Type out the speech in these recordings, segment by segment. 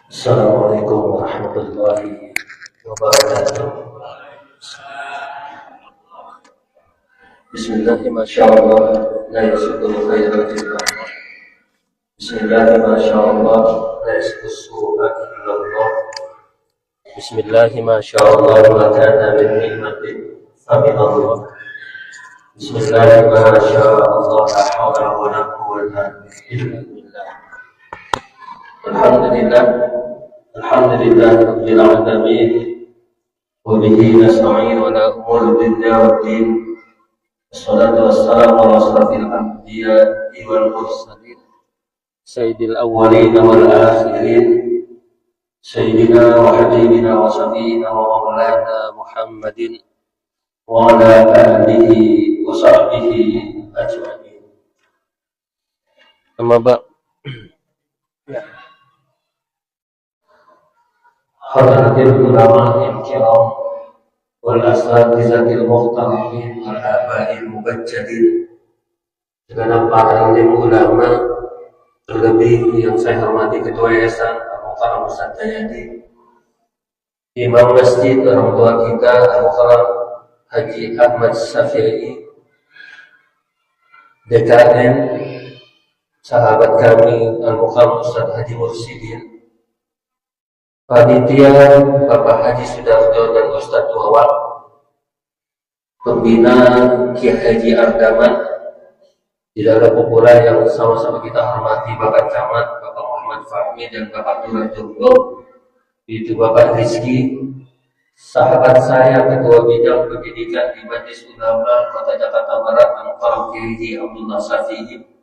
Assalamualaikum warahmatullahi wabarakatuh. Bismillahirrahmanirrahim. Masyaallah la yasudul khairat illallah. Bismillahirrahmanirrahim. Masyaallah la yasudul illallah. Bismillahirrahmanirrahim. Masyaallah ma kana min ni'matin faminallah. Bismillahirrahmanirrahim. Masyaallah la haula wa la quwwata illa billah. Alhamdulillah rabbil alamin. Wa bihi nasta'in wa la umur dunya waddin. Wassalatu wassalamu ala asrafil anbiya'i wal mursalin sayyidil awwalin wal akhirin sayyidina wa habibina wa syafi'ina wa maulana Muhammadin wa ala alihi wa sahbihi ajma'in. Amma ba'd. Hadratil ulama'il kiram wal asatizatil muhtaramin wal aba'il mubajjadin, dengan para alim ulama, terlebih yang saya hormati Ketua Yayasan Al-Mukarram Ustaz Dayadi, Imam Masjid orang tua kita Al-Mukarram Haji Ahmad Syafi'i, DKM, sahabat kami Al-Mukarram Ustaz Haji Mursidin, panitia Bapak Haji Sudarjo dan Ustadz Wawak, pembina Kiai Haji Ardaman, tidak ada pula yang sama-sama kita hormati Bapak Camat, Bapak Muhammad Fahmi dan Bapak Lurah Jurgo, itu Bapak Rizki, sahabat saya Ketua Bidang Pendidikan di Majelis Ulama Kota Jakarta Barat Al-Mukarram Kiai Haji Abdullah Syafi'i.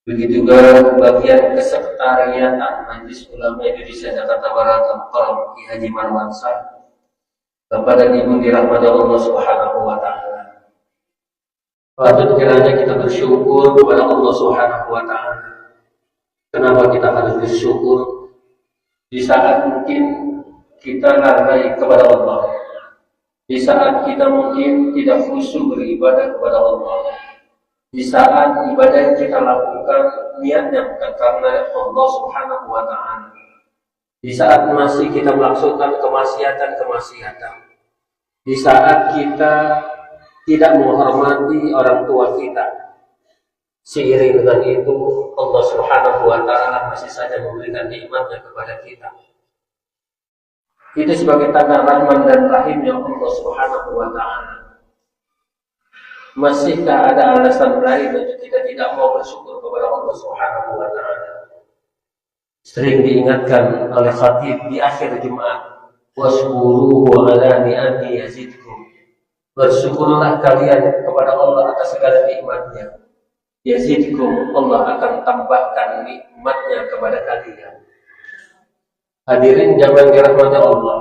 Begitu juga bagian kesekretariatan Majelis Ulama Indonesia Jakarta Barat Al-Mukarram Kiai Haji Marwansyah, Bapak dan Ibu dirahmati Allah Subhanahu wa taala. Patut kiranya kita bersyukur kepada Allah Subhanahu wa taala. Kenapa kita harus bersyukur? Di saat mungkin kita lalai kepada Allah, di saat kita mungkin tidak khusyuk beribadah kepada Allah, di saat ibadah yang kita lakukan niatnya bukan karena Allah Subhanahu wa ta'ala, di saat masih kita melaksanakan kemaksiatan, di saat kita tidak menghormati orang tua kita, seiring dengan itu Allah Subhanahu wa ta'ala masih saja memberikan nikmatnya kepada kita. Itu sebagai tanda rahman dan rahimnya Allah Subhanahu wa ta'ala. Masihkah ada alasan lain untuk kita tidak mau bersyukur kepada Allah Subhanahu wa ta'ala? Sering diingatkan oleh khatib di akhir Jumat, washkuruhu ala ni'ami yazidkum. Bersyukurlah kalian kepada Allah atas segala nikmatnya. Yazidkum, Allah akan tambahkan nikmatnya kepada kalian. Hadirin jamaah dirahmati Allah,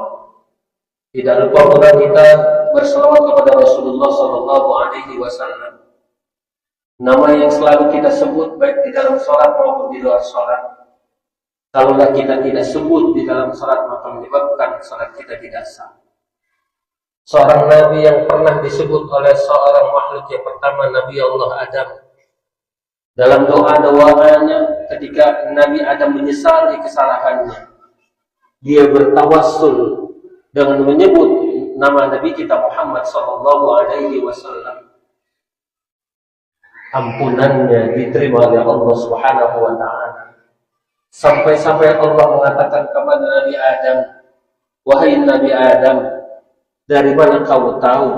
tidak lupa pula kita berselawat kepada Rasulullah Sallallahu Alaihi Wasallam. Nama yang selalu kita sebut baik di dalam sholat maupun di luar sholat. Kalaulah kita tidak sebut di dalam sholat, maka menyebabkan sholat kita tidak sah. Seorang Nabi yang pernah disebut oleh seorang makhluk yang pertama, Nabi Allah Adam. Dalam doa-doanya ketika Nabi Adam menyesali kesalahannya, dia bertawassul dengan menyebut nama Nabi kita Muhammad Sallallahu Alaihi Wasallam. Ampunannya diterima oleh Allah Subhanahu wa ta'ala. Sampai-sampai Allah mengatakan kepada Nabi Adam, wahai Nabi Adam, dari mana kau tahu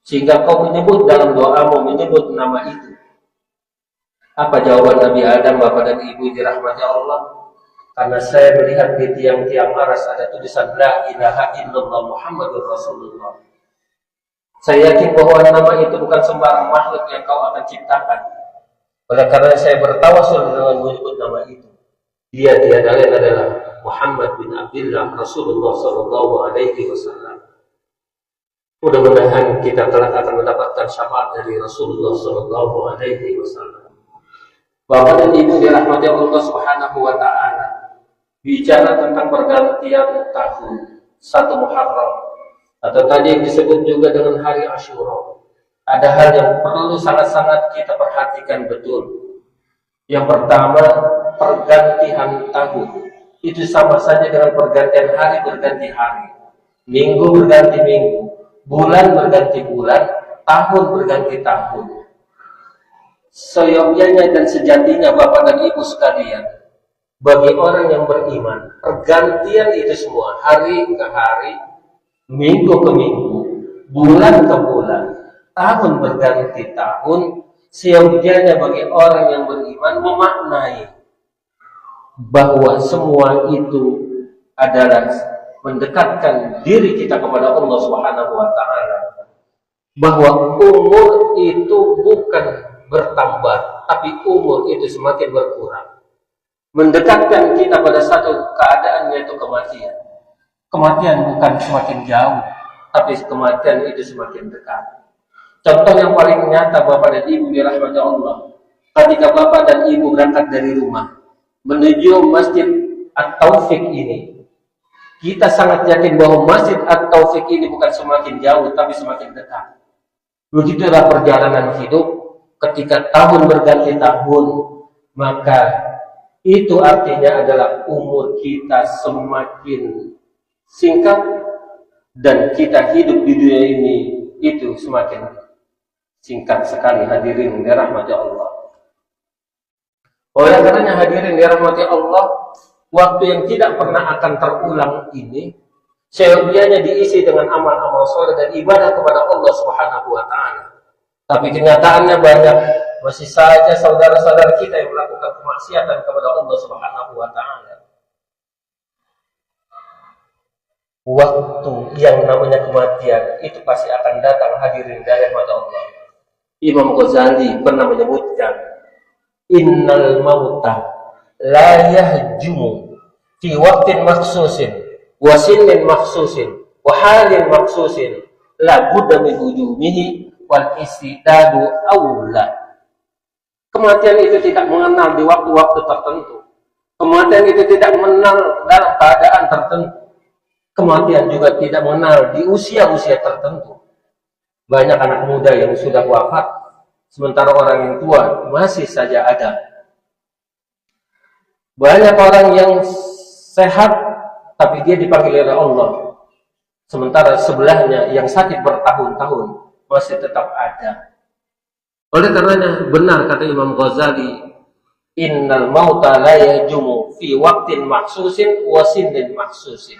sehingga kau menyebut dalam doamu menyebut nama itu? Apa jawaban Nabi Adam, Bapak dan Ibu dirahmati Allah? Karena saya melihat di tiang-tiang aras ada tulisan La ilaha illallah Muhammadur Rasulullah. Saya yakin bahwa nama itu bukan sembarang makhluk yang kau akan ciptakan. Oleh karena saya bertawassul dengan menyebut nama itu, dia tiada lain adalah Muhammad bin Abdullah Rasulullah Sallallahu Alaihi Wasallam. Mudah-mudahan kita kelak akan mendapatkan syafaat dari Rasulullah Sallallahu Alaihi Wasallam. Bapak dan Ibu dirahmati Allah Subhanahu wa ta'ala, bicara tentang pergantian tahun 1 Muharram atau tadi yang disebut juga dengan hari Asyura, ada hal yang perlu sangat-sangat kita perhatikan betul. Yang pertama, pergantian tahun. itu sama saja dengan pergantian hari berganti hari, minggu berganti minggu, bulan berganti bulan, tahun berganti tahun. Seyogyanya dan sejatinya Bapak dan Ibu sekalian, bagi orang yang beriman, pergantian itu semua hari ke hari, minggu ke minggu, bulan ke bulan, tahun berganti tahun, seyogyanya bagi orang yang beriman memaknai bahwa semua itu adalah mendekatkan diri kita kepada Allah Subhanahu wa taala. Bahwa umur itu bukan bertambah, tapi umur itu semakin berkurang. Mendekatkan kita pada satu keadaan, yaitu kematian. Kematian bukan semakin jauh, tapi kematian itu semakin dekat. Contoh yang paling nyata Bapak dan Ibu dirahmati Allah, ketika Bapak dan Ibu berangkat dari rumah menuju Masjid At-Taufik ini, kita sangat yakin bahwa Masjid At-Taufik ini bukan semakin jauh, tapi semakin dekat. Begitulah perjalanan hidup. Ketika tahun berganti tahun, maka itu artinya adalah umur kita semakin singkat dan kita hidup di dunia ini itu semakin singkat sekali. Hadirin dirahmati Allah. Oleh karenanya hadirin dirahmati Allah, waktu yang tidak pernah akan terulang ini seyogyanya diisi dengan amal-amal soleh dan ibadah kepada Allah Subhanahu wa taala. Tapi kenyataannya banyak masih saja saudara-saudara kita yang melakukan kemaksiatan kepada Allah Subhanahu wa taala. Waktu yang namanya kematian itu pasti akan datang, hadirin dirahmati Allah. Imam Ghazali pernah menyebutkan, innal mauta la yahjumu fi waqtin makhsusin wa sinnin makhsusin wa halin makhsusin la budda min hujumihi wal istidadu aula. Kematian itu tidak mengenal di waktu-waktu tertentu. Kematian itu tidak mengenal dalam keadaan tertentu. Kematian juga tidak mengenal di usia-usia tertentu. Banyak anak muda yang sudah wafat, sementara orang yang tua masih saja ada. Banyak orang yang sehat, tapi dia dipanggil oleh Allah, sementara sebelahnya yang sakit bertahun-tahun masih tetap ada. Oleh karenanya benar kata Imam Ghazali, innal mauta la yahjumu fi waqtin makhsusin wa sinnin makhsusin.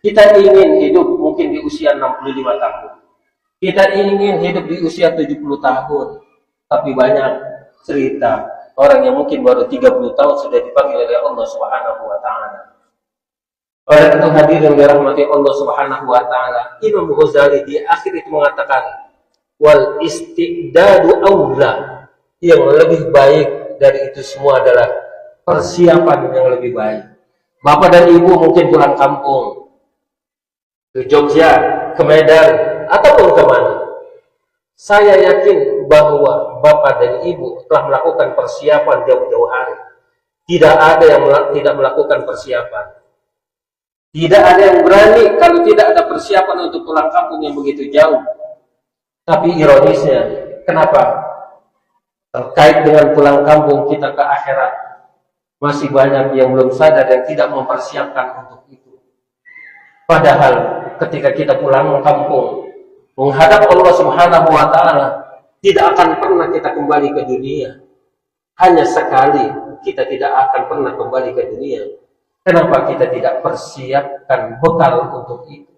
Kita ingin hidup mungkin di usia 65 tahun. Kita ingin hidup di usia 70 tahun. Tapi banyak cerita orang yang mungkin baru 30 tahun sudah dipanggil oleh Allah Subhanahu wa taala. Oleh itu hadirin dirahmati Allah Subhanahu wa taala, Imam Ghazali di akhir itu mengatakan, wal istidadu aula, yang lebih baik dari itu semua adalah persiapan yang lebih baik. Bapak dan Ibu mungkin pulang kampung ke Jogja, ke Medan, ataupun kemana. Saya yakin bahwa Bapak dan Ibu telah melakukan persiapan jauh-jauh hari. Tidak ada yang tidak melakukan persiapan. Tidak ada yang berani kalau tidak ada persiapan untuk pulang kampung yang begitu jauh. Tapi ironisnya, kenapa? Terkait dengan pulang kampung kita ke akhirat, masih banyak yang belum sadar dan tidak mempersiapkan untuk itu. Padahal ketika kita pulang kampung, menghadap Allah Subhanahu wa taala, tidak akan pernah kita kembali ke dunia. Hanya sekali kita tidak akan pernah kembali ke dunia. Kenapa kita tidak persiapkan bekal untuk itu?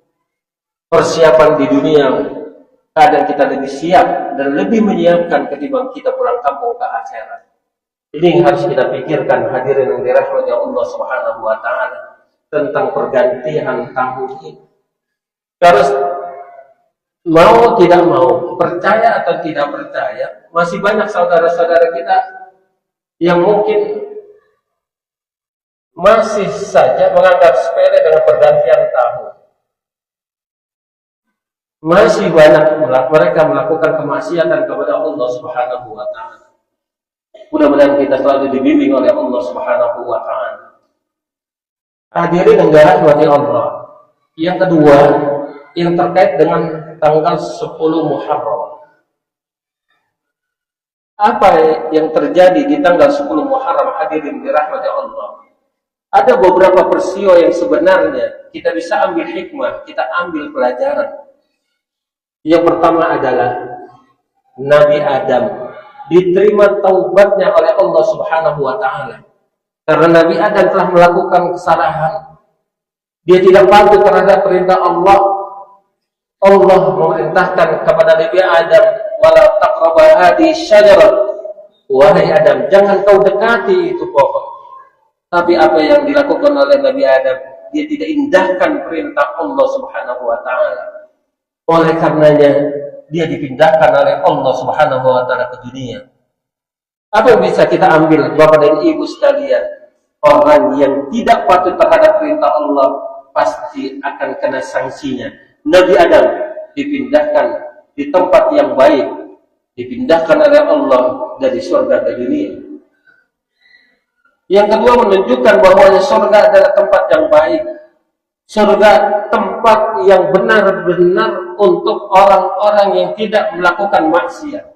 Persiapan di dunia, kadang kita lebih siap dan lebih menyiapkan ketimbang kita pulang kampung ke akhirat. Ini yang harus kita pikirkan, hadirin yang dirahmati Allah Subhanahu wa taala, tentang pergantian tahun ini. Terus mau tidak mau, percaya atau tidak percaya, masih banyak saudara-saudara kita yang mungkin masih saja menganggap sepele dengan pergantian tahun. Masih banyak mereka melakukan kemaksiatan kepada Allah Subhanahu wa taala. Mudah-mudahan kita selalu dibimbing oleh Allah Subhanahu wa taala. Hadirin yang dirahmati Allah. Yang kedua, yang terkait dengan tanggal 10 Muharram. Apa yang terjadi di tanggal 10 Muharram, hadirin dirahmati Allah? Ada beberapa peristiwa yang sebenarnya kita bisa ambil hikmah, kita ambil pelajaran. Yang pertama adalah Nabi Adam diterima taubatnya oleh Allah Subhanahu wa taala. Karena Nabi Adam telah melakukan kesalahan. Dia tidak patuh terhadap perintah Allah. Allah memerintahkan kepada Nabi Adam, "Wala taqrabu hadhihi syajarah." Wahai Adam, jangan kau dekati itu pohon. Tapi apa yang dilakukan oleh Nabi Adam, dia tidak indahkan perintah Allah Subhanahu wa taala. Oleh karenanya, dia dipindahkan oleh Allah Subhanahu wa taala ke dunia. Apa yang bisa kita ambil Bapak dan Ibu sekalian? Orang yang tidak patuh terhadap perintah Allah pasti akan kena sanksinya. Nabi Adam dipindahkan di tempat yang baik, dipindahkan oleh Allah dari surga ke dunia. Yang kedua, menunjukkan bahwa surga adalah tempat yang baik. Surga tempat yang benar-benar untuk orang-orang yang tidak melakukan maksiat.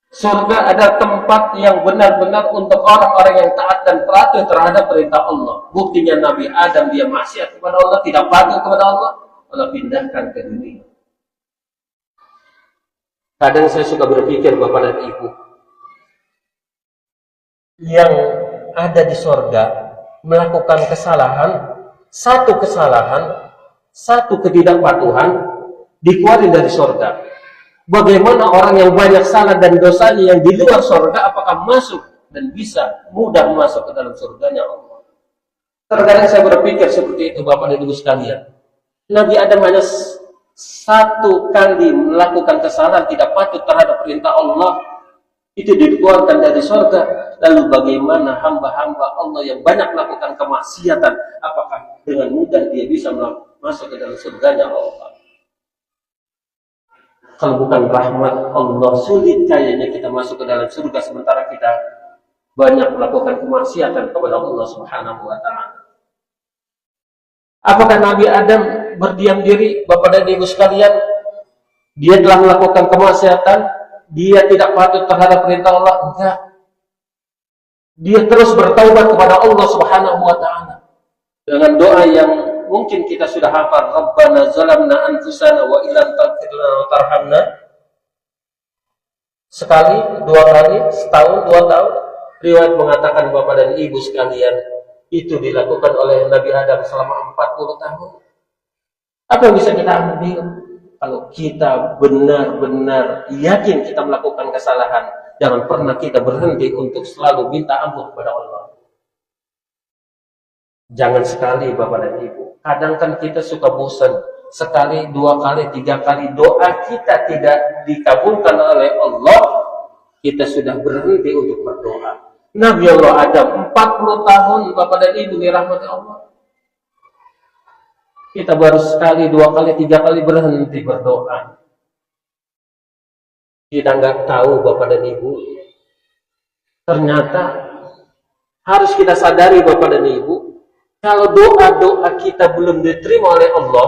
Surga adalah tempat yang benar-benar untuk orang-orang yang taat dan patuh terhadap perintah Allah. Buktinya Nabi Adam, dia maksiat kepada Allah, tidak patuh kepada Allah, Allah pindahkan ke dunia. Kadang saya suka berpikir Bapak dan Ibu, yang ada di surga melakukan kesalahan, satu kesalahan, satu ketidakpatuhan, dikeluarin dari surga. Bagaimana orang yang banyak salah dan dosanya yang di luar surga, apakah masuk dan bisa mudah masuk ke dalam surganya Allah? Terkadang saya berpikir seperti itu Bapak dan Ibu sekalian. Nabi Adam hanya satu kali melakukan kesalahan, tidak patuh terhadap perintah Allah, itu dikeluarkan dari surga. Lalu bagaimana hamba-hamba Allah yang banyak melakukan kemaksiatan, apakah dengan mudah dia bisa masuk ke dalam surganya Allah? Kalau bukan rahmat Allah, sulit kayaknya kita masuk ke dalam surga sementara kita banyak melakukan kemaksiatan kepada Allah Subhanahu wa taala. Apakah Nabi Adam berdiam diri Bapak dan Ibu sekalian? Dia telah melakukan kemaksiatan, dia tidak patuh terhadap perintah Allah? Enggak. Dia terus bertaubat kepada Allah Subhanahu wa taala dengan doa yang mungkin kita sudah hafal, Rabbana zalamna anfusana wa illam taghfir lana wa tarhamna. Sekali, dua kali, setahun, 2 tahun. Riwayat mengatakan Bapak dan Ibu sekalian, itu dilakukan oleh Nabi Adam selama 40 tahun. Apa yang bisa kita ambil? Kalau kita benar-benar yakin kita melakukan kesalahan, jangan pernah kita berhenti untuk selalu minta ampun kepada Allah. Jangan sekali Bapak dan Ibu. Kadang kan kita suka bosan. Sekali, 2 kali, 3 kali doa kita tidak dikabulkan oleh Allah, kita sudah berhenti untuk berdoa. Nabi Allah Adam 40 tahun Bapak dan Ibu dirahmati Allah. Kita baru sekali, 2 kali, 3 kali berhenti berdoa. Kita nggak tahu Bapak dan Ibu. Ternyata harus kita sadari Bapak dan Ibu, kalau doa-doa kita belum diterima oleh Allah.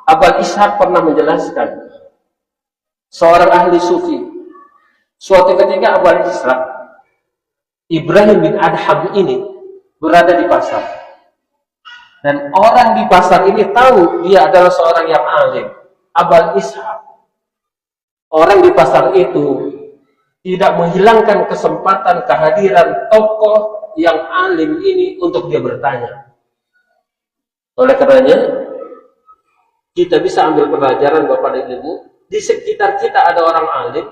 Abul Ishaq pernah menjelaskan, seorang ahli sufi, suatu ketika Abul Ishaq, Ibrahim bin Adham ini berada di pasar. Dan orang di pasar ini tahu dia adalah seorang yang alim, Abul Ishaq. Orang di pasar itu tidak menghilangkan kesempatan kehadiran tokoh yang alim ini untuk dia bertanya. Oleh karenanya, kita bisa ambil pelajaran Bapak dan Ibu, di sekitar kita ada orang alim,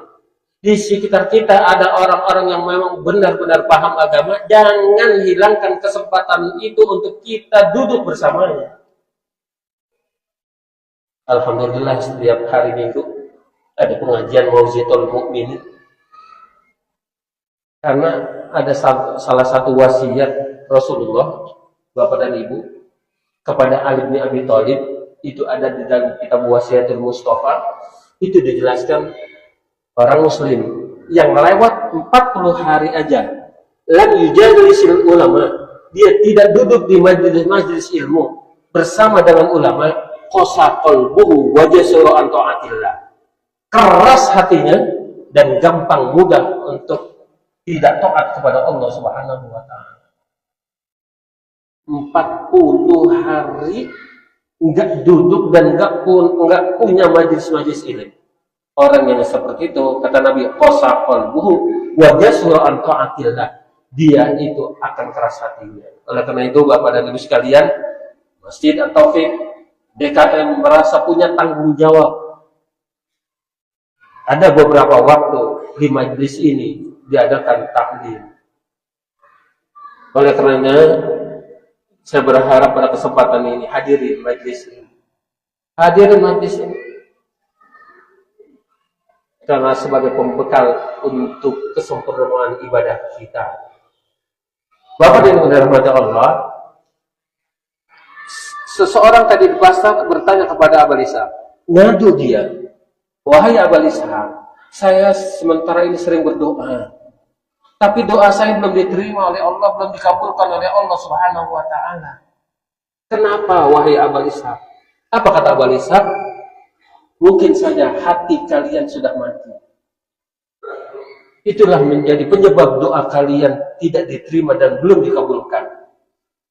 di sekitar kita ada orang-orang yang memang benar-benar paham agama, jangan hilangkan kesempatan itu untuk kita duduk bersamanya. Alhamdulillah setiap hari Minggu ada pengajian Mau'izatul Mu'minin. Karena ada salah satu wasiat Rasulullah, Bapak dan Ibu, kepada Ali bin Abi Thalib, itu ada di dalam kitab Wasiatul Mustafa. Itu dijelaskan orang muslim yang lewat 40 hari aja lam yujalisil ulama, dia tidak duduk di majelis ilmu bersama dengan ulama, qasa qalbuhu wa jasara an ta'atillah, keras hatinya dan gampang mudah untuk tidak taat kepada Allah Subhanahu wa taala. 40 hari nggak duduk dan nggak punya majlis-majlis ilmu. Orang yang seperti itu, kata Nabi, qasa qalbuhu wa jasura an ta'atillah. Dia itu akan keras hatinya. Oleh karena itu, Bapak dan Ibu sekalian, Masjid At-Taufik DKM merasa punya tanggung jawab. Ada beberapa waktu di majlis ini diadakan taklim. Oleh karenanya, saya berharap pada kesempatan ini hadirin majlis ini. Hadirin majlis ini. Karena sebagai pembekal untuk kesempurnaan ibadah kita. Bapak dan Ibu dirahmati Allah, seseorang tadi di pasar bertanya kepada Abul Ishaq, ngadu dia, wahai Abul Ishaq, saya sementara ini sering berdoa, tapi doa saya belum diterima oleh Allah, belum dikabulkan oleh Allah Subhanahu wa Ta'ala. Kenapa, wahai Abul Ishaq? Apa kata Abul Ishaq? Mungkin saja hati kalian sudah mati. Itulah menjadi penyebab doa kalian tidak diterima dan belum dikabulkan.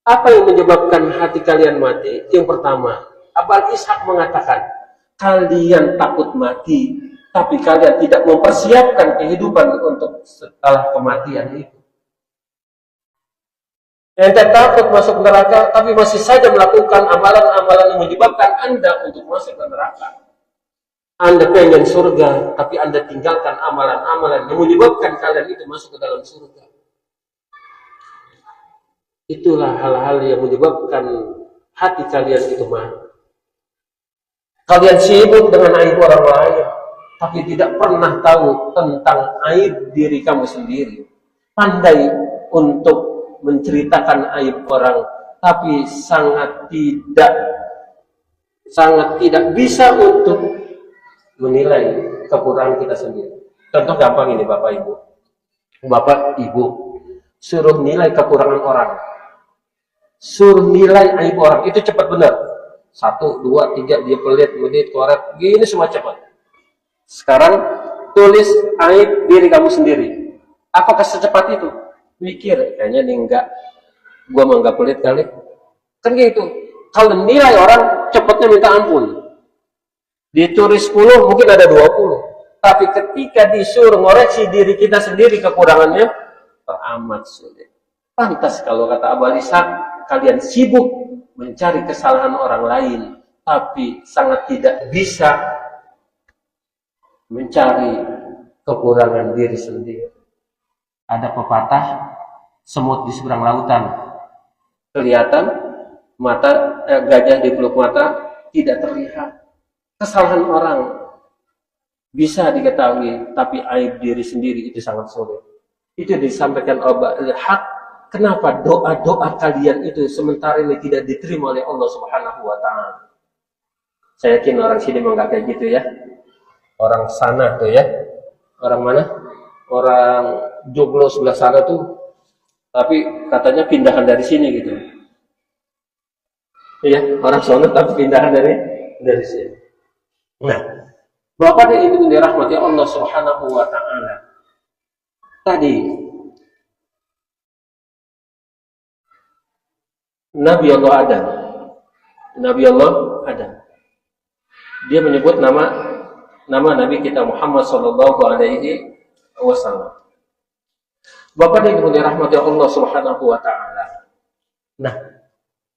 Apa yang menyebabkan hati kalian mati? Yang pertama, Abul Ishaq mengatakan, kalian takut mati, tapi kalian tidak mempersiapkan kehidupan untuk setelah kematian itu. Ente takut masuk neraka, tapi masih saja melakukan amalan-amalan yang menyebabkan Anda untuk masuk ke neraka. Anda pengen surga, tapi Anda tinggalkan amalan-amalan yang menyebabkan kalian itu masuk ke dalam surga. Itulah hal-hal yang menyebabkan hati kalian itu mati. Kalian sibuk dengan aib orang lain, tapi tidak pernah tahu tentang aib diri kamu sendiri. Pandai untuk menceritakan aib orang, tapi sangat tidak bisa untuk menilai kekurangan kita sendiri. Contoh gampang ini Bapak Ibu. Bapak Ibu suruh nilai kekurangan orang, suruh nilai aib orang, itu cepat benar. 1, 2, 3, dia pelit, koret, gini semua cepat. Sekarang tulis aib diri kamu sendiri. Apakah secepat itu? Mikir, kayaknya nih enggak, gua mah enggak pelit kali. Kan gitu. Kalau nilai orang cepatnya minta ampun. Ditulis 10 mungkin ada 20. Tapi ketika disuruh ngoreksi diri kita sendiri kekurangannya, teramat sulit. Pantas kalau kata Abul Ishaq, kalian sibuk mencari kesalahan orang lain, tapi sangat tidak bisa mencari kekurangan diri sendiri. Ada pepatah, semut di seberang lautan kelihatan, gajah di peluk mata tidak terlihat. Kesalahan orang bisa diketahui, tapi aib diri sendiri itu sangat sulit. Itu disampaikan oleh hak. Kenapa doa-doa kalian itu sementara ini tidak diterima oleh Allah Subhanahu wa Ta'ala? Saya yakin orang sini enggak kayak gitu ya. Orang sana tuh ya. Orang mana? Orang Joglo sebelah sana tuh. Tapi katanya pindahan dari sini gitu. Iya, orang sana tapi pindahan dari sini. Nah, Bapak dan Ibu dirahmati Allah Subhanahu wa Ta'ala. Tadi Nabi Allah Adam. Dia menyebut nama Nabi kita Muhammad sallallahu alaihi wasallam. Bapak dan Ibu dirahmati Allah Subhanahu wa Ta'ala. Nah,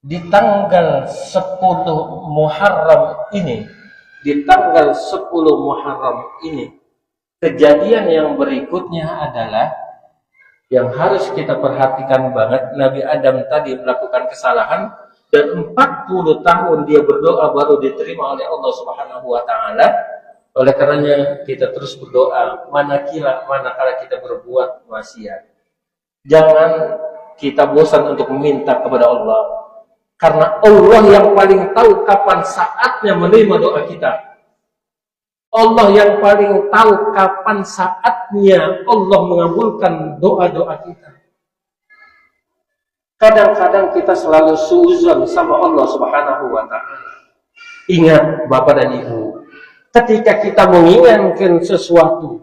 di tanggal 10 Muharram ini, kejadian yang berikutnya adalah yang harus kita perhatikan banget. Nabi Adam tadi melakukan kesalahan dan 40 tahun dia berdoa baru diterima oleh Allah Subhanahu wa Ta'ala. Oleh karenanya kita terus berdoa manakala kita berbuat maksiat. Jangan kita bosan untuk meminta kepada Allah. Karena Allah yang paling tahu kapan saatnya menerima doa kita. Allah yang paling tahu kapan saatnya Allah mengabulkan doa-doa kita. Kadang-kadang kita selalu suuzon sama Allah Subhanahu wa Ta'ala. Ingat Bapak dan Ibu, ketika kita menginginkan sesuatu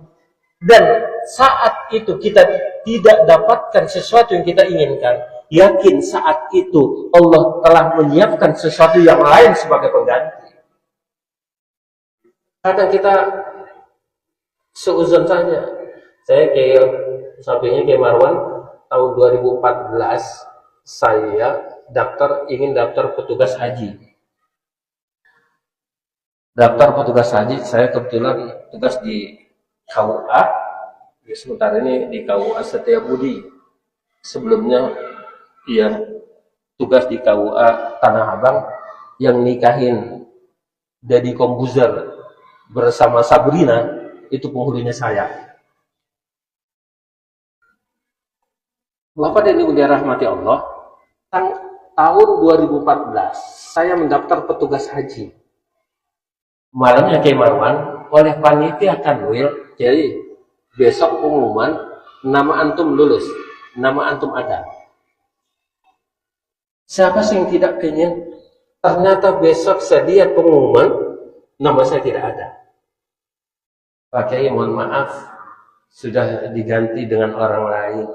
dan saat itu kita tidak dapatkan sesuatu yang kita inginkan, yakin saat itu Allah telah menyiapkan sesuatu yang lain sebagai pengganti. Kadang kita seuzon saja. Saya kayak sampingnya kayak Marwan, tahun 2014 saya ingin daftar petugas haji. Daftar petugas haji, saya kebetulan tugas di KUA, sementara ini di KUA Setiabudi. Sebelumnya tugas di KUA Tanah Abang yang nikahin Deddy Kombuzer bersama Sabrina, itu penghulunya saya. Bapak dan Ibu dirahmati Allah, tahun 2014 saya mendaftar petugas haji. Malamnya kayak Marwan, oleh panitia Kanwil, jadi besok pengumuman, nama antum lulus, nama antum ada. Siapa sih yang tidak pengen? Ternyata besok saya lihat pengumuman, nama saya tidak ada. Pak Kiai, mohon maaf, sudah diganti dengan orang lain.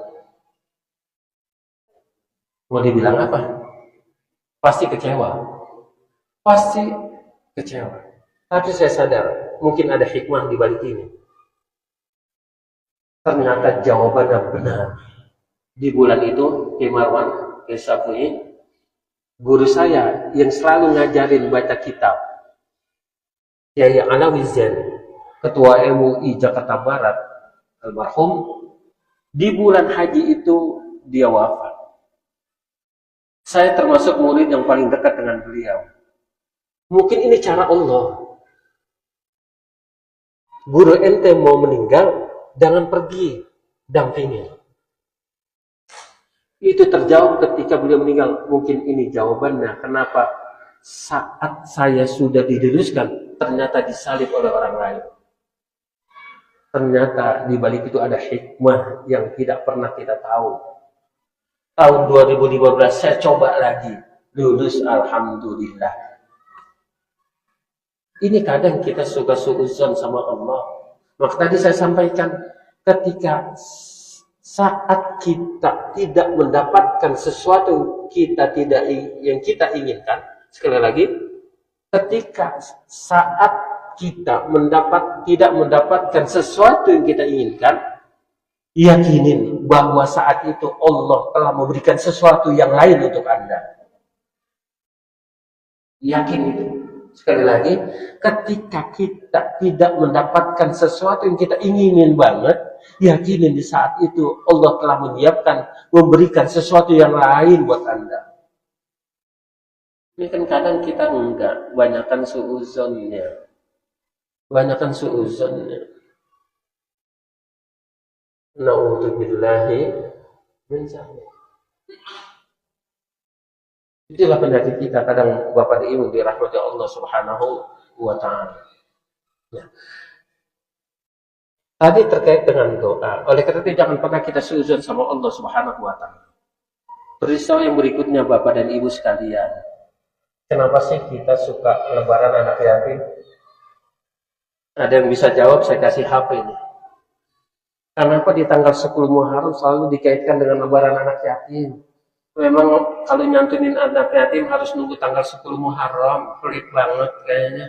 Mau dibilang apa? Pasti kecewa. Pasti kecewa. Tapi saya sadar, mungkin ada hikmah di balik ini. Ternyata jawabannya benar. Di bulan itu, Kiai Marwan, Kiai Syafi'i, guru saya yang selalu ngajarin baca kitab, Kiai Alawi Zain, Ketua MUI Jakarta Barat, almarhum, di bulan haji itu dia wafat. Saya termasuk murid yang paling dekat dengan beliau. Mungkin ini cara Allah. Guru ente mau meninggal, jangan pergi, dampingi. Itu terjawab ketika beliau meninggal. Mungkin ini jawabannya kenapa saat saya sudah diluluskan ternyata disalib oleh orang lain. Ternyata di balik itu ada hikmah yang tidak pernah kita tahu. Tahun 2015 saya coba lagi, lulus, alhamdulillah. Ini kadang kita suka suuzon sama Allah. Maka tadi saya sampaikan, ketika saat kita tidak mendapatkan sesuatu yang kita inginkan, sekali lagi, ketika saat kita tidak mendapatkan sesuatu yang kita inginkan, yakinin bahwa saat itu Allah telah memberikan sesuatu yang lain untuk Anda. Yakin itu. Sekali lagi, ketika kita tidak mendapatkan sesuatu yang kita inginin banget, yakinin di saat itu Allah telah memberikan sesuatu yang lain buat Anda. Ini kan kadang kita enggak, banyakkan suuzonnya. Banyakkan suuzonnya. Na'udzubillahi min dzalik. Itulah penyakit kita kadang, Bapak dan Ibu dirahmati Allah Subhanahu wa Ta'ala. Ya. Tadi terkait dengan doa. Oleh karena itu jangan pernah kita suuzon sama Allah Subhanahu wa Ta'ala. Peristiwa yang berikutnya, Bapak dan Ibu sekalian. Kenapa sih kita suka lebaran anak yatim? Ada yang bisa jawab, saya kasih HP ini. Kenapa di tanggal 10 Muharram selalu dikaitkan dengan lebaran anak yatim? Memang kalau nyantunin anak yatim harus nunggu tanggal 10 Muharram, pelit banget kayaknya.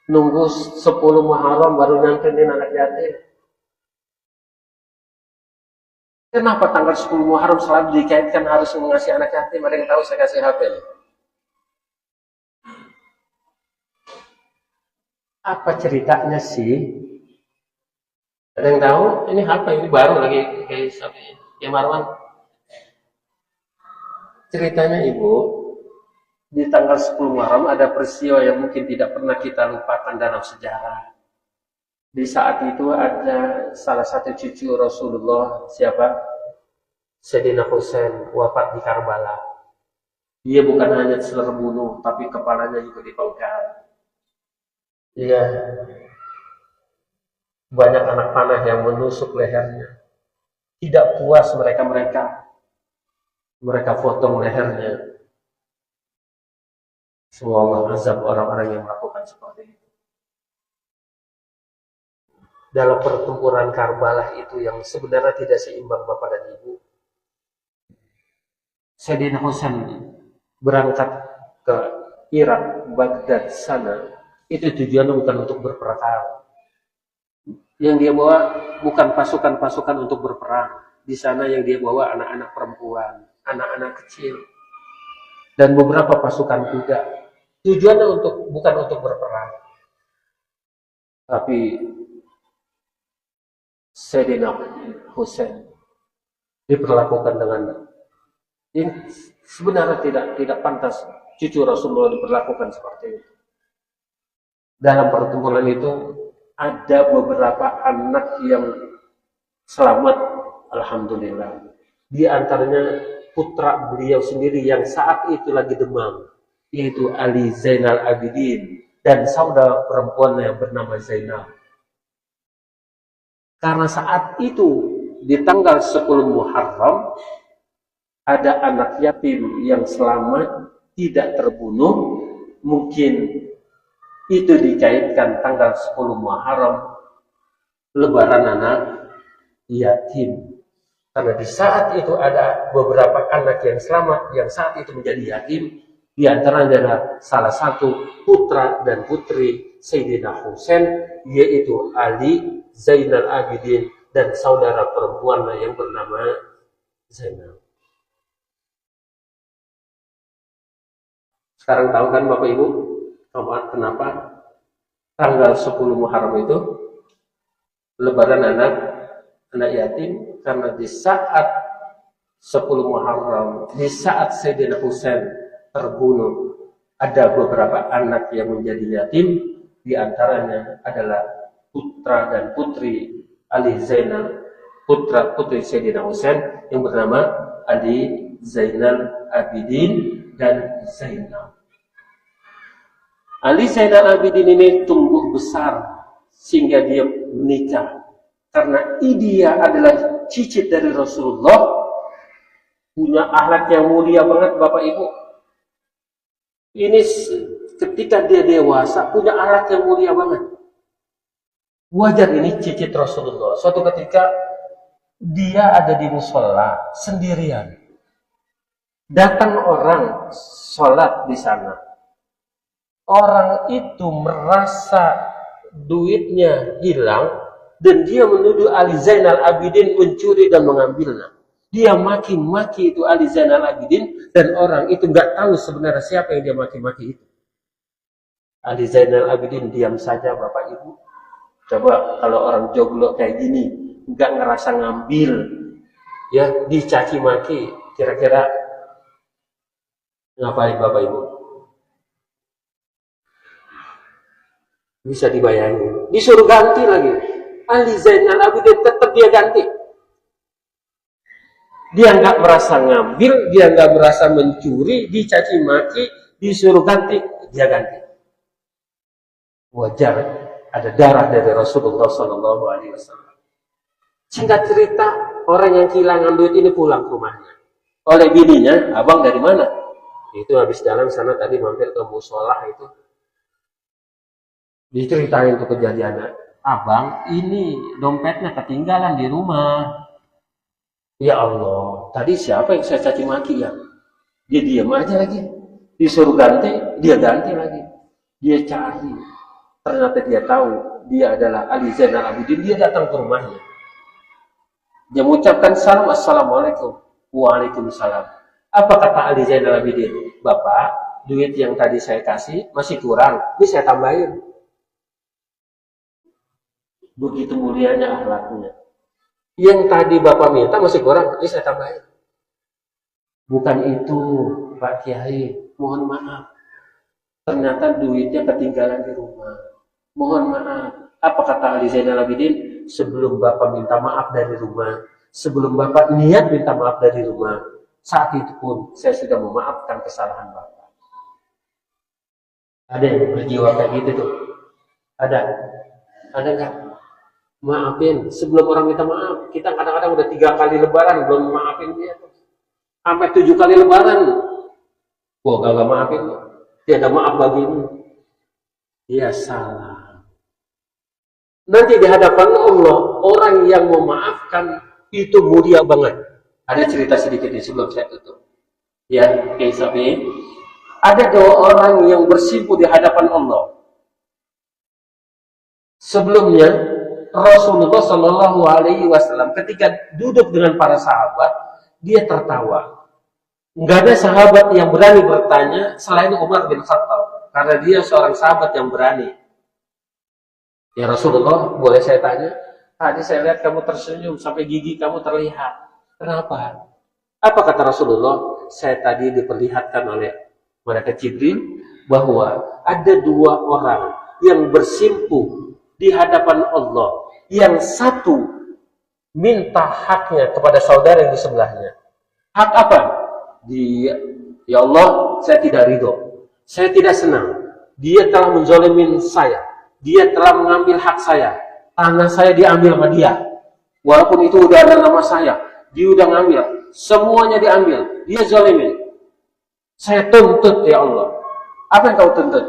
Nunggu 10 Muharram baru nyantunin anak yatim. Kenapa tanggal 10 Muharram selalu dikaitkan harus mengasih anak yatim? Ada yang tahu? Saya kasih HP nih. Apa ceritanya sih? Ada yang tahu? Ini HP, ini baru lagi kayak Marwan. Ceritanya Ibu, di tanggal 10 Muharram ada peristiwa yang mungkin tidak pernah kita lupakan dalam sejarah. Di saat itu ada salah satu cucu Rasulullah, siapa? Sayyidina Husain, wafat di Karbala. Dia bukan hanya terbunuh, tapi kepalanya juga dipenggal. Iya. Banyak anak panah yang menusuk lehernya. Tidak puas mereka potong lehernya. Semoga Allah azab orang-orang yang melakukan seperti itu. Dalam pertempuran Karbala itu yang sebenarnya tidak seimbang Bapak dan Ibu. Sayyidina Husain berangkat ke Irak, Baghdad sana, itu tujuannya bukan untuk berperang. Yang dia bawa bukan pasukan-pasukan untuk berperang. Di sana yang dia bawa anak-anak perempuan, anak-anak kecil, dan beberapa pasukan kuda. Tujuannya bukan untuk berperang. Tapi Sayyidina Husain diperlakukan dengan ini sebenarnya tidak pantas cucu Rasulullah diperlakukan seperti itu. Dalam pertempuran itu ada beberapa anak yang selamat, alhamdulillah. Di antaranya putra beliau sendiri yang saat itu lagi demam, yaitu Ali Zainal Abidin dan saudara perempuannya yang bernama Zainal. Karena saat itu di tanggal 10 Muharram ada anak yatim yang selamat, tidak terbunuh. Mungkin itu dikaitkan tanggal 10 Muharram, lebaran anak yatim. Karena di saat itu ada beberapa anak yang selamat, yang saat itu menjadi yatim. Di antaranya adalah salah satu putra dan putri Sayyidina Husain, yaitu Ali Zainal Abidin dan saudara perempuannya yang bernama Zainal. Sekarang tahu kan Bapak Ibu kenapa tanggal 10 Muharram itu lebaran anak yatim? Karena di saat 10 Muharram, di saat Sayyidina Husain terbunuh, ada beberapa anak yang menjadi yatim. Di antaranya adalah putra dan putri Ali Zainal, putra putri Sayyidina Husain yang bernama Ali Zainal Abidin dan Zainal. Ali Zainal Abidin ini tumbuh besar sehingga dia menikah. Karena dia adalah cicit dari Rasulullah, punya akhlak yang mulia banget Bapak Ibu. Ini ketika dia dewasa punya akhlak yang mulia banget. Wajar ini cicit Rasulullah. Suatu ketika dia ada di musola sendirian. Datang orang sholat di sana. Orang itu merasa duitnya hilang dan dia menuduh Ali Zainal Abidin mencuri dan mengambilnya. Dia maki-maki itu Ali Zainal Abidin dan orang itu nggak tahu sebenarnya siapa yang dia maki-maki itu. Ali Zainal Abidin diam saja Bapak Ibu. Coba kalau orang joglo kayak gini nggak ngerasa ngambil, ya dicaci maki, kira-kira ngapain Bapak Ibu? Bisa dibayangin. Disuruh ganti lagi. Ali Zainal Abidin tetap dia ganti. Dia nggak merasa ngambil, dia nggak merasa mencuri, dicaci maki, disuruh ganti, dia ganti. Wajar, ada darah dari Rasulullah Sallallahu Alaihi Wasallam. Singkat cerita, orang yang kehilangan duit ini pulang ke rumahnya. Oleh bininya, abang dari mana? Itu habis jalan sana tadi mampir ke musola itu. Diceritain tuh kejadiannya. Abang, ini dompetnya ketinggalan di rumah. Ya Allah, tadi siapa yang saya caci maki ya? Dia diam aja lagi. Disuruh ganti, dia ganti lagi. Dia cari. Ternyata dia tahu dia adalah Ali Zainal Abidin. Dia datang ke rumahnya. Dia mengucapkan salam, assalamualaikum. Waalaikumsalam. Apa kata Ali Zainal Abidin? Bapak, duit yang tadi saya kasih masih kurang. Ini saya tambahin. Begitu mulianya akhlaknya. Yang tadi Bapak minta masih kurang, ini saya tambahin. Bukan itu, Pak Kiai, mohon maaf. Ternyata duitnya ketinggalan di rumah. Mohon maaf. Apa kata Ali Zainal Abidin? Sebelum Bapak minta maaf dari rumah, sebelum Bapak niat minta maaf dari rumah, saat itu pun saya sudah memaafkan kesalahan Bapak. Ada yang berjiwa kayak gitu tuh? Ada? Ada nggak? Maafin sebelum orang minta maaf. Kita kadang-kadang udah 3 kali lebaran belum maafin dia. Sampai 7 kali lebaran. Gua gak maafin. Tiada maaf bagimu. Dia salah. Nanti di hadapan Allah, orang yang memaafkan itu mulia banget. Ada cerita sedikit di sebelum saya tutup. Ya, Sabi. Ada dua orang yang bersimpu di hadapan Allah. Sebelumnya Rasulullah Shallallahu Alaihi Wasallam ketika duduk dengan para sahabat, dia tertawa. Nggak ada sahabat yang berani bertanya selain Umar bin Khattab, karena dia seorang sahabat yang berani. Ya Rasulullah, boleh saya tanya? Tadi saya lihat kamu tersenyum sampai gigi kamu terlihat. Kenapa? Apa kata Rasulullah? Saya tadi diperlihatkan oleh malaikat Jibril bahwa ada dua orang yang bersimpu di hadapan Allah. Yang satu minta haknya kepada saudara yang di sebelahnya. Hak apa? Ya Allah, saya tidak ridho. Saya tidak senang. Dia telah menzalimin saya. Dia telah mengambil hak saya. Tanah saya diambil sama dia. Walaupun itu udah ada nama saya. Dia udah ngambil. Semuanya diambil. Dia zalimin. Saya tuntut ya Allah. Apa yang kau tuntut?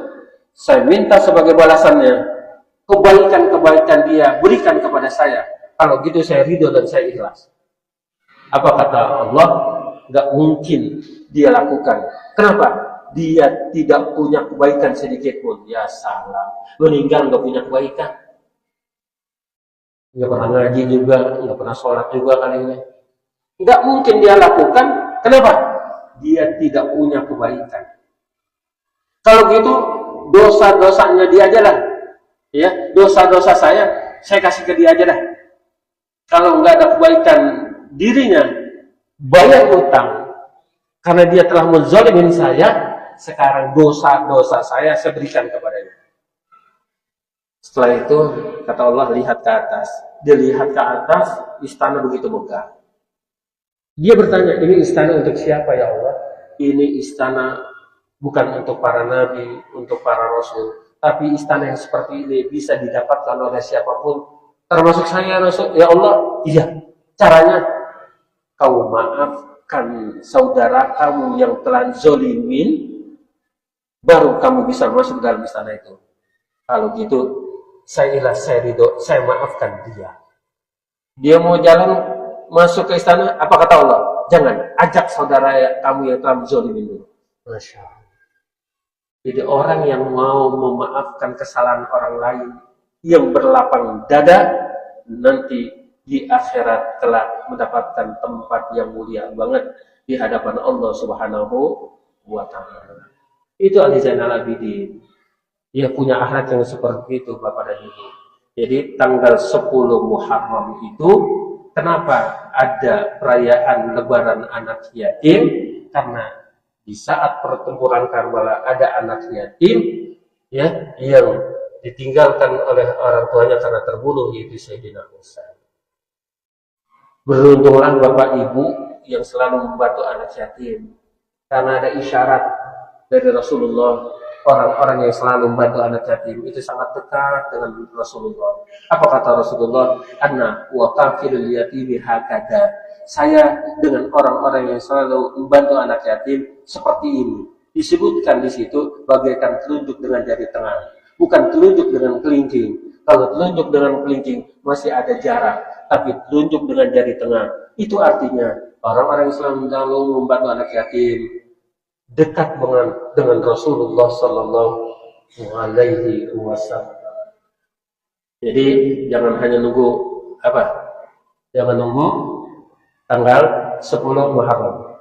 Saya minta sebagai balasannya kebaikan-kebaikan dia berikan kepada saya. Kalau gitu saya ridho dan saya ikhlas. Apa kata Allah? Gak mungkin dia lakukan. Kenapa? Dia tidak punya kebaikan sedikit pun. Ya salah. Meninggal gak punya kebaikan. Gak pernah ngaji juga, gak pernah sholat juga kali ini. Gak mungkin dia lakukan. Kenapa? Dia tidak punya kebaikan. Kalau gitu dosa-dosanya dia aja lah. Ya, dosa-dosa saya kasih ke dia aja dah. Kalau nggak ada kebaikan dirinya, bayar utang karena dia telah menzalimin saya. Sekarang dosa-dosa saya berikan kepadanya. Setelah itu kata Allah, lihat ke atas. Dia lihat ke atas, istana begitu megah. Dia bertanya, ini istana untuk siapa ya Allah? Ini istana bukan untuk para nabi, untuk para rasul, tapi istana yang seperti ini bisa didapatkan oleh siapapun, termasuk saya Rasul. Ya Allah, iya. Caranya, kau maafkan saudara kamu yang telah zolimin, baru kamu bisa masuk dalam istana itu. Kalau gitu, saya ikhlas, saya ridho, saya maafkan dia. Dia mau jalan masuk ke istana, apa kata Allah? Jangan, ajak saudara kamu yang telah zolimin dulu. Masya Allah. Jadi orang yang mau memaafkan kesalahan orang lain, yang berlapang dada, nanti di akhirat telah mendapatkan tempat yang mulia banget di hadapan Allah Subhanahu wa Ta'ala. Itu Ali Zainal Abidin. Dia punya akhlak yang seperti itu, Bapak dan Ibu. Jadi tanggal 10 Muharram itu, kenapa ada perayaan Lebaran anak yatim? Karena di saat pertempuran Karbala ada anak yatim ya yang ditinggalkan oleh orang tuanya karena terbunuh, yaitu Sayyidina Husain. Beruntunglah Bapak Ibu yang selalu membantu anak yatim, karena ada isyarat dari Rasulullah, orang-orang yang selalu membantu anak yatim itu sangat dekat dengan Rasulullah. Apa kata Rasulullah? Anna wa kafilul yatimi hakada. Saya dengan orang-orang yang selalu membantu anak yatim seperti ini. Disebutkan di situ bagaikan telunjuk dengan jari tengah, bukan telunjuk dengan kelingking. Kalau telunjuk dengan kelingking masih ada jarak, tapi telunjuk dengan jari tengah itu artinya orang-orang yang selalu membantu anak yatim dekat dengan Rasulullah Sallallahu Alaihi Wasallam. Jadi jangan hanya nunggu apa? Jangan nunggu tanggal 10 Muharram.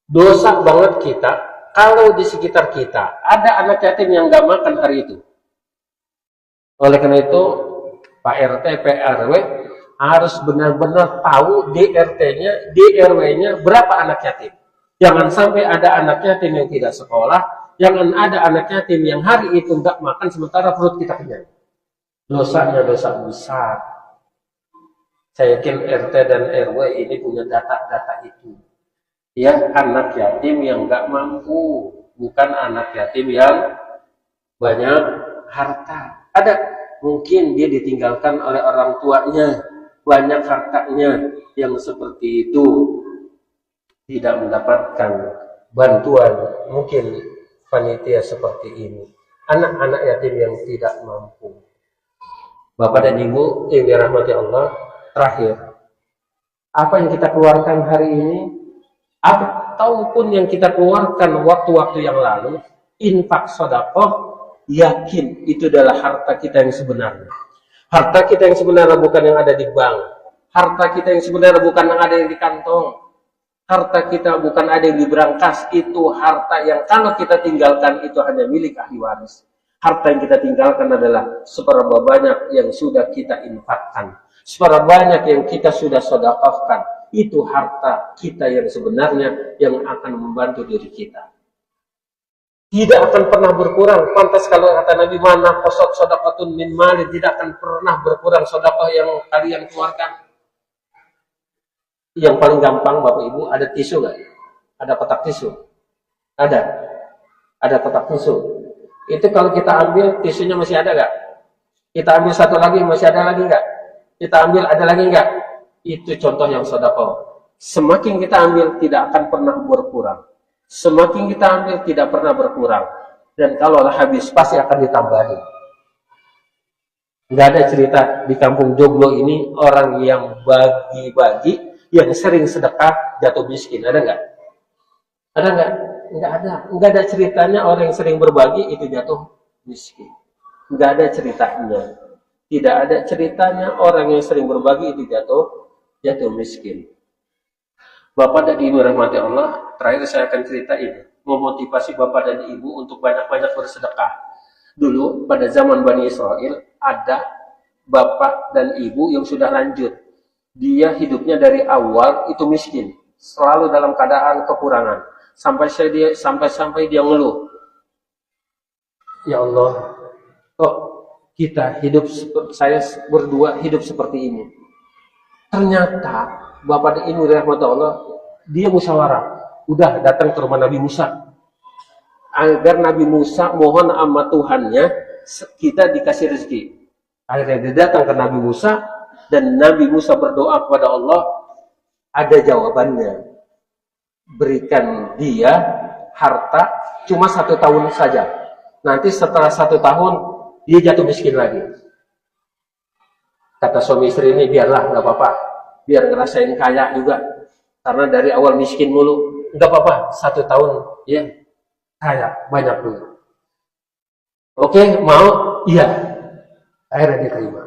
Dosa banget kita kalau di sekitar kita ada anak yatim yang nggak makan hari itu. Oleh karena itu Pak RT, PRW harus benar-benar tahu di RT-nya, di RW-nya berapa anak yatim. Jangan sampai ada anak yatim yang tidak sekolah, jangan ada anak yatim yang hari itu nggak makan sementara perut kita kenyang. Dosanya dosa besar. Saya yakin RT dan RW ini punya data-data itu. Ya, anak yatim yang nggak mampu, bukan anak yatim yang banyak harta. Ada mungkin dia ditinggalkan oleh orang tuanya, banyak hartanya, yang seperti itu tidak mendapatkan bantuan, mungkin panitia seperti ini. Anak-anak yatim yang tidak mampu. Bapak dan Ibu yang dirahmati Allah, terakhir, apa yang kita keluarkan hari ini? Apa? ataupun yang kita keluarkan waktu-waktu yang lalu, infak sedekah, yakin itu adalah harta kita yang sebenarnya. Harta kita yang sebenarnya bukan yang ada di bank. Harta kita yang sebenarnya bukan yang ada yang di kantong. Harta kita bukan ada yang di berangkas. Itu harta yang kalau kita tinggalkan itu hanya milik ahli waris. Harta yang kita tinggalkan adalah seberapa banyak yang sudah kita infakkan, seberapa banyak yang kita sudah sedekahkan. Itu harta kita yang sebenarnya yang akan membantu diri kita. Tidak akan pernah berkurang. Pantas kalau kata Nabi, mana qasat sadaqatun min mali, tidak akan pernah berkurang sedekah yang kalian keluarkan. Yang paling gampang Bapak Ibu, ada tisu nggak? Ada kotak tisu? Ada kotak tisu. Itu kalau kita ambil, tisunya masih ada nggak? Kita ambil satu lagi, masih ada lagi nggak? Kita ambil, ada lagi nggak? Itu contoh yang sedekah. Semakin kita ambil, tidak akan pernah berkurang. Semakin kita ambil, tidak pernah berkurang. Dan kalau habis, pasti akan ditambahi. Nggak ada cerita di kampung Joglo ini, orang yang bagi-bagi, yang sering sedekah, jatuh miskin. Ada nggak? Ada nggak? Nggak ada. Nggak ada ceritanya orang yang sering berbagi, itu jatuh miskin. Nggak ada ceritanya. Tidak ada ceritanya orang yang sering berbagi, itu jatuh miskin. Bapak dan Ibu rahmati Allah, terakhir saya akan cerita ini, memotivasi Bapak dan Ibu untuk banyak-banyak bersedekah. Dulu pada zaman Bani Israel ada Bapak dan Ibu yang sudah lanjut. Dia hidupnya dari awal itu miskin, selalu dalam keadaan kekurangan, sampai dia ngeluh. Ya Allah, kok kita hidup, saya berdua hidup seperti ini. Ternyata Bapak dan Ibu rahmatullah Allah, dia musyawarah, udah datang ke rumah Nabi Musa agar Nabi Musa mohon sama Tuhannya kita dikasih rezeki. Akhirnya dia datang ke Nabi Musa dan Nabi Musa berdoa kepada Allah, ada jawabannya, berikan dia harta cuma 1 tahun saja, nanti setelah 1 tahun dia jatuh miskin lagi. Kata suami istri ini, biarlah, nggak apa-apa, biar ngerasain kaya juga, karena dari awal miskin mulu, nggak apa-apa, 1 tahun ya kaya banyak dulu. Oke, mau? Iya. Akhirnya diterima.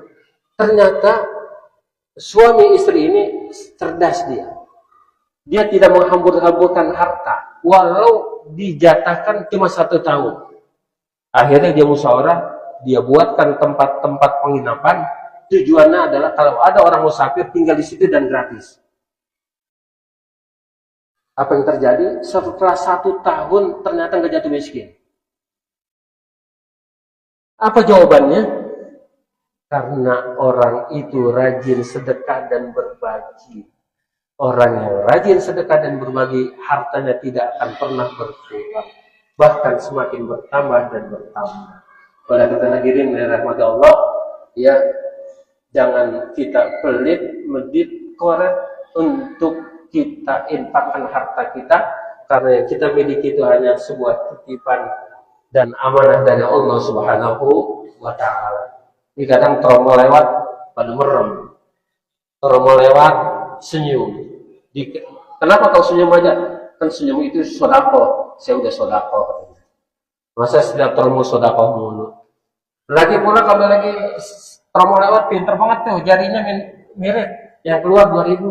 Ternyata suami istri ini cerdas dia tidak menghambur-hamburkan harta walau dijatahkan cuma 1 tahun. Akhirnya dia musyawarah, dia buatkan tempat-tempat penginapan. Tujuannya adalah kalau ada orang musafir tinggal di situ dan gratis. Apa yang terjadi? Setelah 1 tahun ternyata nggak jatuh miskin. Apa jawabannya? Karena orang itu rajin sedekah dan berbagi. Orang yang rajin sedekah dan berbagi, hartanya tidak akan pernah berkurang, bahkan semakin bertambah dan bertambah. Pada kata hadirin dari rahmat Allah, ya, jangan kita pelit, medit, koret untuk kita infakkan harta kita, karena yang kita miliki itu hanya sebuah titipan dan amanah dari Allah Subhanahu wa Ta'ala. Ini kadang tromol lewat pada merem, tromol lewat senyum. Kenapa kau senyum aja? Kan senyum itu sodako. Saya udah sodako. Masa setiap tromol sodako mulu? Lagi pula kalau lagi tromol lewat, pinter banget tuh, jarinya mirip. Yang keluar 2.000.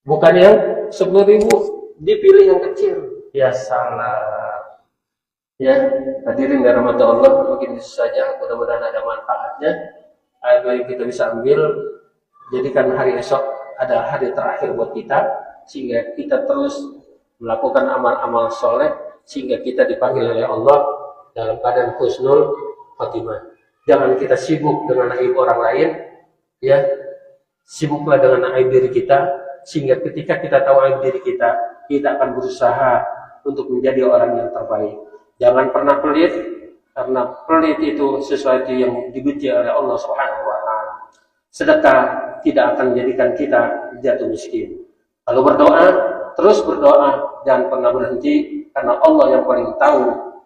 Bukan yang 10.000, dipilih yang kecil. Ya salah. Ya, hadirin dari rahmat Allah, mungkin itu saja. Mudah-mudahan ada manfaatnya. Apa yang kita bisa ambil, jadikan hari esok adalah hari terakhir buat kita, sehingga kita terus melakukan amal-amal soleh, sehingga kita dipanggil oleh Allah dalam keadaan husnul khatimah. Jangan kita sibuk dengan aib orang lain, ya. Sibuklah dengan aib diri kita, sehingga ketika kita tahu aib diri kita, kita akan berusaha untuk menjadi orang yang terbaik. Jangan pernah pelit, karena pelit itu sesuatu yang dibenci oleh Allah Subhanahu wa Ta'ala. Sedekah tidak akan menjadikan kita jatuh miskin. Kalau berdoa, terus berdoa, jangan pernah berhenti, karena Allah yang paling tahu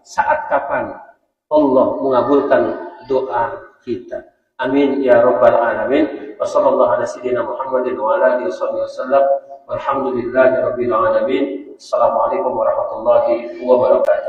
saat kapan Allah mengabulkan doa kita. Amin ya rabbal alamin. Wassallallahu ala sayyidina Muhammadin wa ala alihi wasallam. Walhamdulillahirabbil alamin. Assalamualaikum warahmatullahi wabarakatuh.